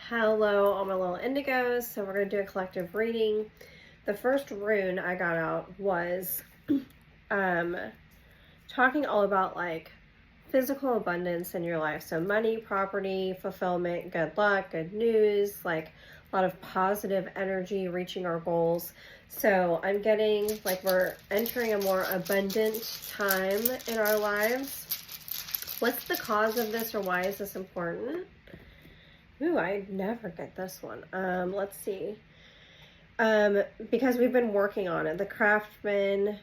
Hello, all my little indigos. So we're going to do a collective reading. The first rune I got out was talking all about like physical abundance in your life. So money, property, fulfillment, good luck, good news, like a lot of positive energy, reaching our goals. So I'm getting like we're entering a more abundant time in our lives. What's the cause of this, or why is this important? Ooh, I never get this one. Let's see. Because we've been working on it. The craftsman,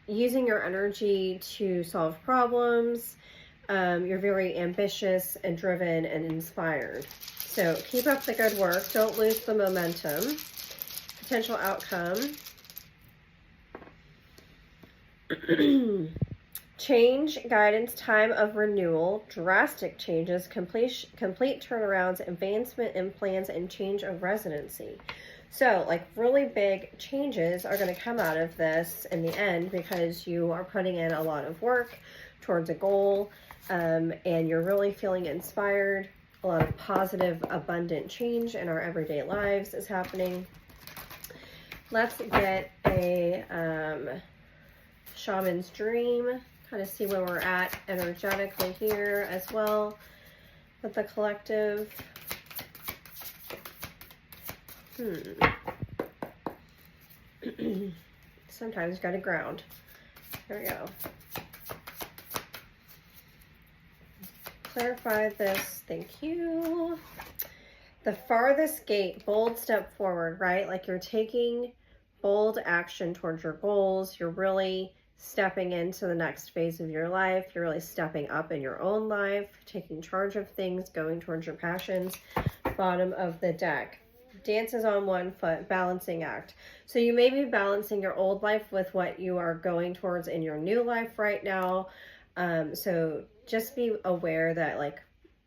using your energy to solve problems. You're very ambitious and driven and inspired. So keep up the good work. Don't lose the momentum. Potential outcome. Change, guidance, time of renewal, drastic changes, complete turnarounds, advancement in plans, and change of residency. So, like, really big changes are going to come out of this in the end because you are putting in a lot of work towards a goal, and you're really feeling inspired. A lot of positive, abundant change in our everyday lives is happening. Let's get a shaman's dream. Kind of see where we're at energetically here as well with the collective. Sometimes you gotta ground. There we go. Clarify this. Thank you. The farthest gate, bold step forward, right? Like you're taking bold action towards your goals. You're really stepping into the next phase of your life. You're really stepping up in your own life, taking charge of things, going towards your passions. Bottom of the deck. Dances on one foot, balancing act. So you may be balancing your old life with what you are going towards in your new life right now. So just be aware that like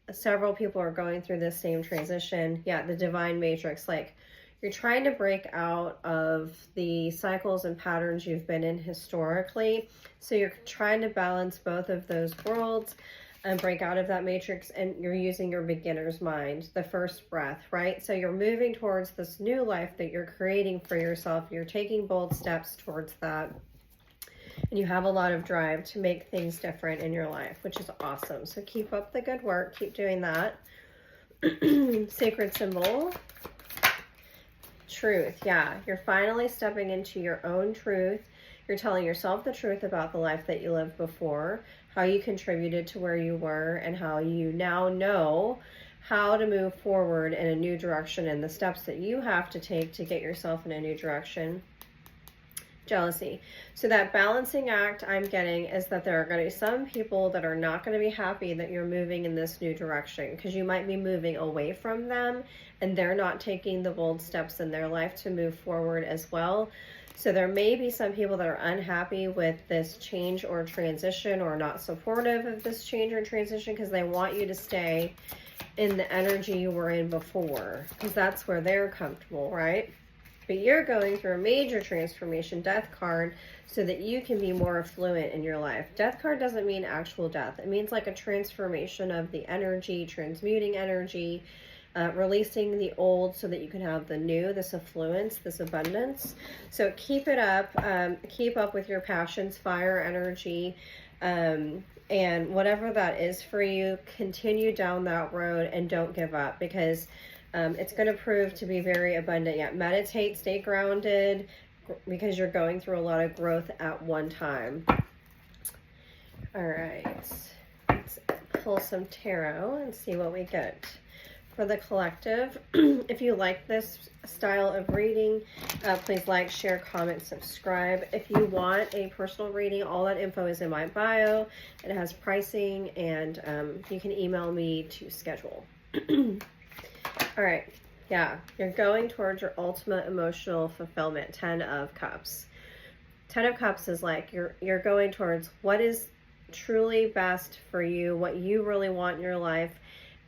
several people are going through this same transition. Yeah, the divine matrix, like you're trying to break out of the cycles and patterns you've been in historically. So you're trying to balance both of those worlds and break out of that matrix, and you're using your beginner's mind, the first breath, right? So you're moving towards this new life that you're creating for yourself. You're taking bold steps towards that. And you have a lot of drive to make things different in your life, which is awesome. So keep up the good work. Keep doing that. Sacred symbol. Truth. Yeah, you're finally stepping into your own truth. You're telling yourself the truth about the life that you lived before, how you contributed to where you were, and how you now know how to move forward in a new direction and the steps that you have to take to get yourself in a new direction. Jealousy. So that balancing act I'm getting is that there are going to be some people that are not going to be happy that you're moving in this new direction, because you might be moving away from them and they're not taking the bold steps in their life to move forward as well. So there may be some people that are unhappy with this change or transition, or not supportive of this change or transition, because they want you to stay in the energy you were in before, because that's where they're comfortable, right? But you're going through a major transformation, death card, so that you can be more affluent in your life. Death card doesn't mean actual death. It means like a transformation of the energy, transmuting energy, releasing the old so that you can have the new, this affluence, this abundance. So keep it up. Keep up with your passions, fire energy, and whatever that is for you, continue down that road and don't give up, because it's going to prove to be very abundant. Yeah, meditate, stay grounded, because you're going through a lot of growth at one time. All right, let's pull some tarot and see what we get for the collective. If you like this style of reading, please like, share, comment, subscribe. If you want a personal reading, all that info is in my bio. It has pricing, and you can email me to schedule. All right, yeah, you're going towards your ultimate emotional fulfillment. 10 of Cups. 10 of Cups is like you're going towards what is truly best for you, what you really want in your life,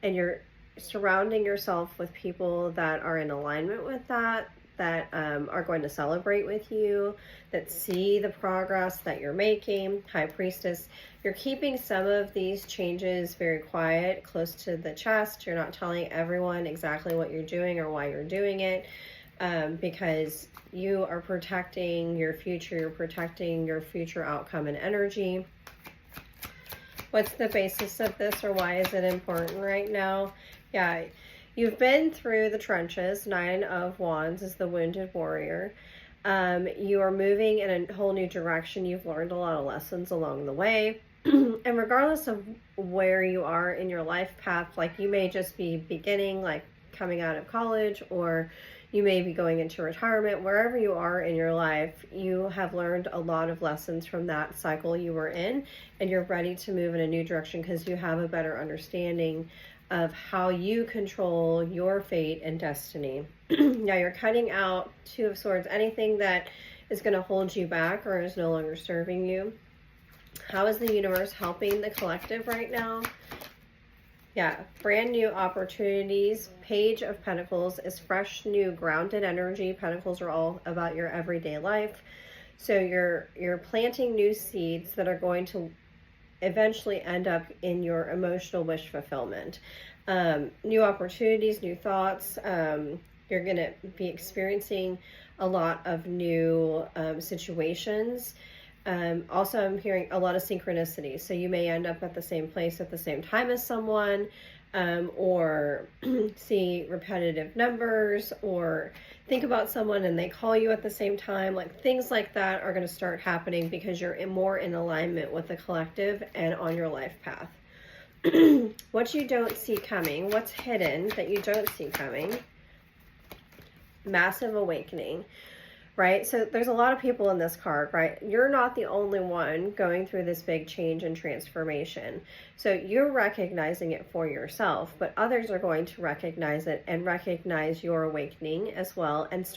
and you're surrounding yourself with people that are in alignment with that, that are going to celebrate with you, that see the progress that you're making. High Priestess, you're keeping some of these changes very quiet, close to the chest. You're not telling everyone exactly what you're doing or why you're doing it, because you are protecting your future. You're protecting your future outcome and energy. What's the basis of this, or why is it important right now? Yeah, you've been through the trenches. 9 of Wands is the wounded warrior. You are moving in a whole new direction. You've learned a lot of lessons along the way. And regardless of where you are in your life path, like you may just be beginning, like coming out of college, or you may be going into retirement. Wherever you are in your life, you have learned a lot of lessons from that cycle you were in, and you're ready to move in a new direction because you have a better understanding of how you control your fate and destiny. Now you're cutting out 2 of Swords, anything that is going to hold you back or is no longer serving you. How is the universe helping the collective right now? Yeah, brand new opportunities. Page of Pentacles is fresh, new, grounded energy. Pentacles are all about your everyday life. So you're planting new seeds that are going to eventually end up in your emotional wish fulfillment. New opportunities, new thoughts. You're going to be experiencing a lot of new situations. Also, I'm hearing a lot of synchronicity. So you may end up at the same place at the same time as someone, or see repetitive numbers, or think about someone and they call you at the same time. Like things like that are going to start happening because you're more in alignment with the collective and on your life path. What you don't see coming, what's hidden that you don't see coming. Massive awakening. Right? So there's a lot of people in this card, right? You're not the only one going through this big change and transformation. So you're recognizing it for yourself, but others are going to recognize it and recognize your awakening as well, and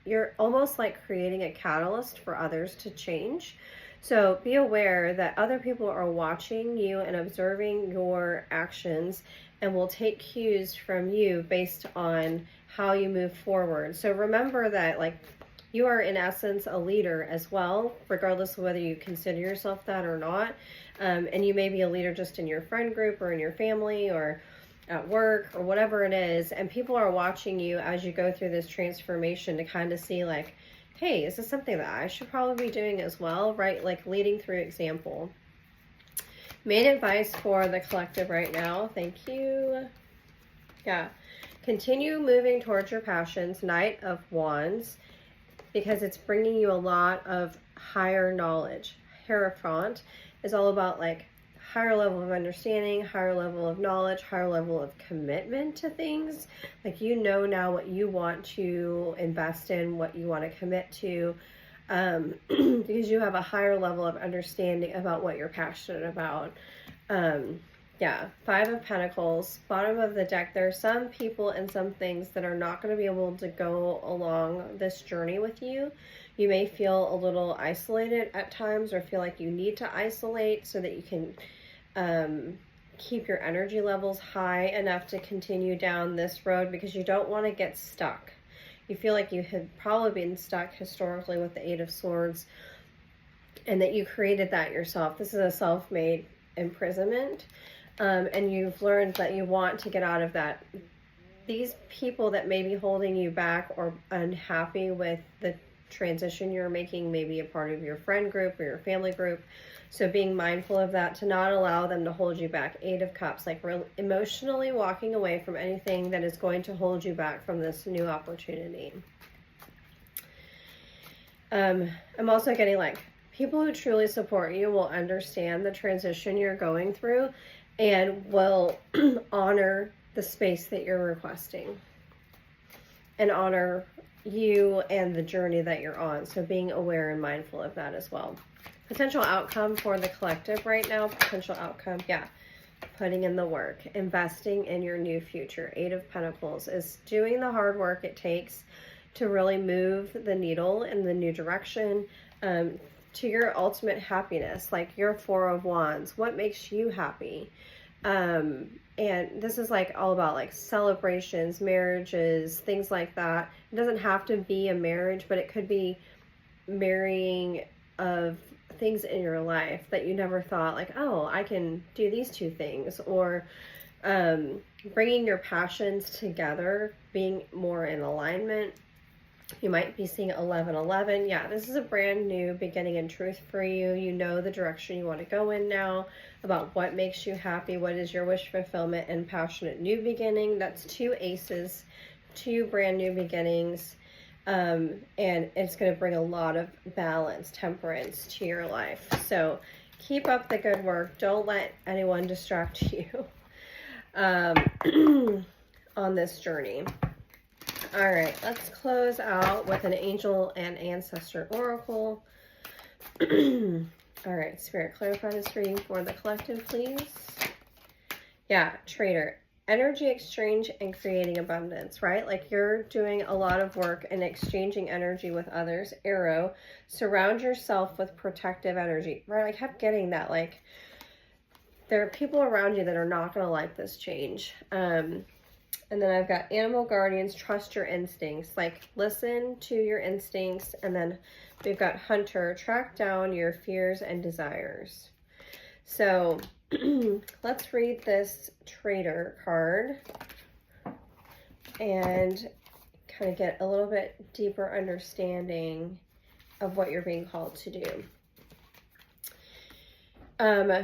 you're almost like creating a catalyst for others to change. So be aware that other people are watching you and observing your actions and will take cues from you based on how you move forward. So remember that, like, you are in essence a leader as well, regardless of whether you consider yourself that or not. And you may be a leader just in your friend group or in your family or at work or whatever it is. And people are watching you as you go through this transformation to kind of see like, hey, is this something that I should probably be doing as well, right? Like leading through example. Main advice for the collective right now. Thank you. Yeah. Continue moving towards your passions. Knight of Wands, because it's bringing you a lot of higher knowledge. Hierophant is all about like higher level of understanding, higher level of knowledge, higher level of commitment to things. Like you know now what you want to invest in, what you want to commit to, because you have a higher level of understanding about what you're passionate about. Yeah, 5 of Pentacles, bottom of the deck. There are some people and some things that are not going to be able to go along this journey with you. You may feel a little isolated at times, or feel like you need to isolate so that you can keep your energy levels high enough to continue down this road, because you don't want to get stuck. You feel like you had probably been stuck historically with the 8 of Swords, and that you created that yourself. This is a self-made imprisonment. And you've learned that you want to get out of that. These people that may be holding you back or unhappy with the transition you're making may be a part of your friend group or your family group. So being mindful of that, to not allow them to hold you back. 8 of Cups, like emotionally walking away from anything that is going to hold you back from this new opportunity. I'm also getting like people who truly support you will understand the transition you're going through and will honor the space that you're requesting and honor you and the journey that you're on. So being aware and mindful of that as well. Potential outcome for the collective right now. Potential outcome, yeah. Putting in the work. Investing in your new future. 8 of Pentacles is doing the hard work it takes to really move the needle in the new direction, to your ultimate happiness. Like your 4 of Wands. What makes you happy? And this is like all about like celebrations, marriages, things like that. It doesn't have to be a marriage, but it could be marrying of things in your life that you never thought, like, oh, I can do these two things, or bringing your passions together, being more in alignment. You might be seeing 1111. Yeah, this is a brand new beginning in truth for you. You know the direction you want to go in now, about what makes you happy, what is your wish fulfillment and passionate new beginning. That's 2 aces, 2 brand new beginnings. And it's going to bring a lot of balance, temperance to your life. So keep up the good work. Don't let anyone distract you on this journey. All right, let's close out with an angel and ancestor oracle. All right, Spirit, clarify this reading for the collective, please. Yeah, trader. Energy exchange and creating abundance, right? Like you're doing a lot of work and exchanging energy with others. Arrow, surround yourself with protective energy, right? I kept getting that, like there are people around you that are not going to like this change. And then I've got animal guardians, trust your instincts, like listen to your instincts. And then we've got hunter, track down your fears and desires. So let's read this trader card and kind of get a little bit deeper understanding of what you're being called to do.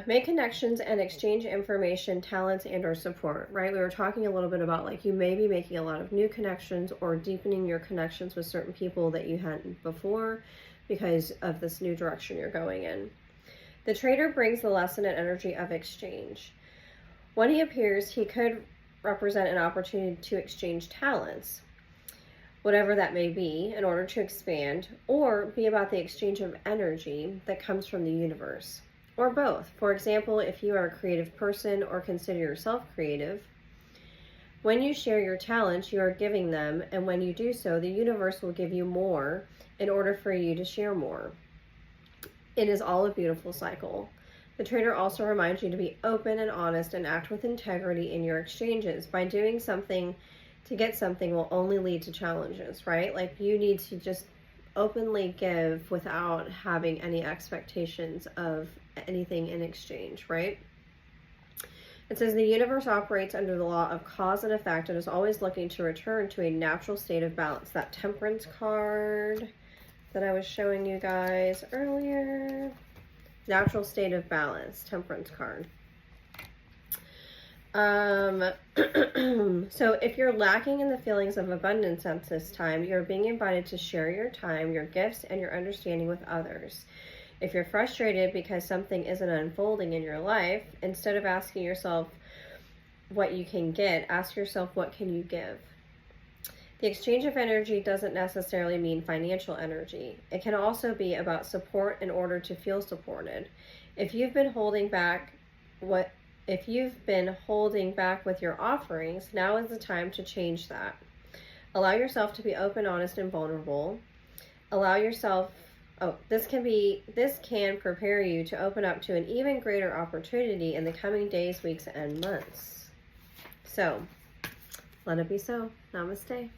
Make connections and exchange information, talents, and or support, right? We were talking a little bit about like you may be making a lot of new connections or deepening your connections with certain people that you hadn't before because of this new direction you're going in. The trader brings the lesson and energy of exchange. When he appears, he could represent an opportunity to exchange talents, whatever that may be, in order to expand, or be about the exchange of energy that comes from the universe. Or both. For example, if you are a creative person or consider yourself creative, when you share your talents, you are giving them, and when you do so, the universe will give you more in order for you to share more. It is all a beautiful cycle. The trader also reminds you to be open and honest and act with integrity in your exchanges. By doing something to get something will only lead to challenges, right? Like you need to just openly give without having any expectations of anything in exchange, right? It says the universe operates under the law of cause and effect and is always looking to return to a natural state of balance. That temperance card that I was showing you guys earlier, natural state of balance, temperance card. So if you're lacking in the feelings of abundance at this time, you're being invited to share your time, your gifts, and your understanding with others. If you're frustrated because something isn't unfolding in your life, instead of asking yourself what you can get, ask yourself what can you give. The exchange of energy doesn't necessarily mean financial energy. It can also be about support in order to feel supported. If you've been holding back with your offerings, now is the time to change that. Allow yourself to be open, honest, and vulnerable. This can prepare you to open up to an even greater opportunity in the coming days, weeks, and months. So, let it be so. Namaste.